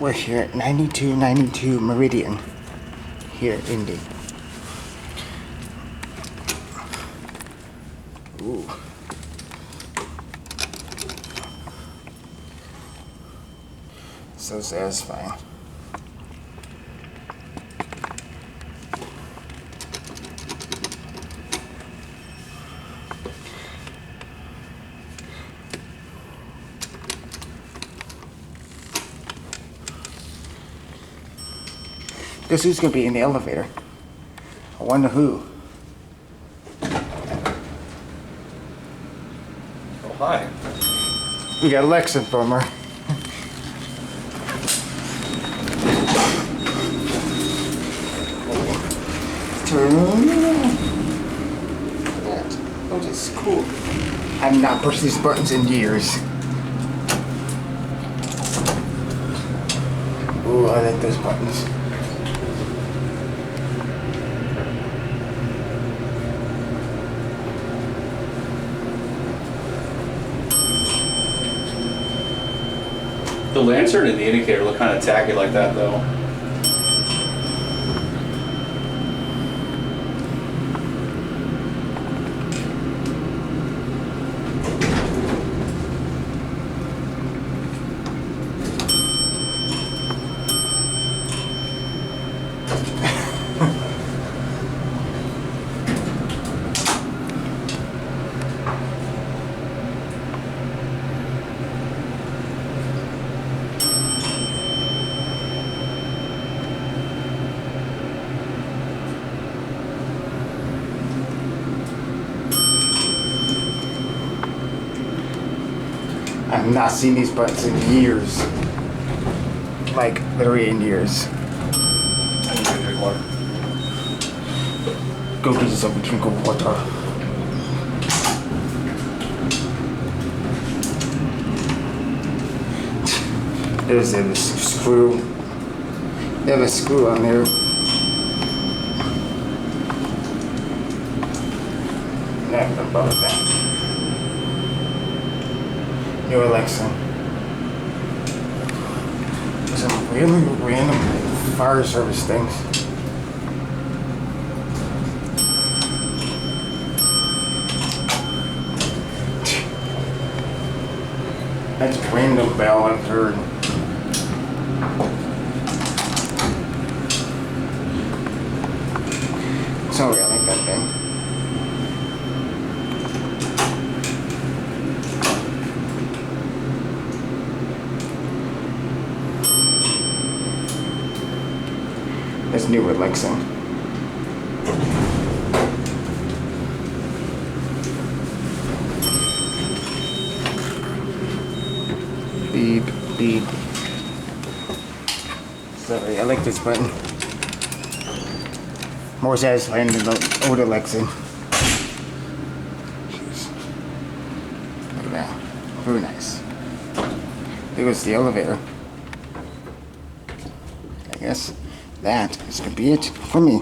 We're here at 9292 Meridian, here in Indy. Ooh. So satisfying. Guess who's gonna be in the elevator? I wonder who. Oh, hi. We got Lexan from her. Turn that. Oh, this is cool. I've not pushed these buttons in years. Ooh, I like those buttons. The lantern and the indicator look kind of tacky like that, though. I've not seen these buttons in years. Like, literally in years. I need to drink water. Go get yourself a drink of water. There's a screw. They have a screw on there. Never about that. You're Lexan. Some really random fire service things. That's a random bell I've heard. Sorry, I like that thing. That's new with Lexan. Beep, beep. Sorry, I like this button. More satisfying than the older Lexan. Look at that. Very nice. There goes the elevator. I guess that is going to be it for me.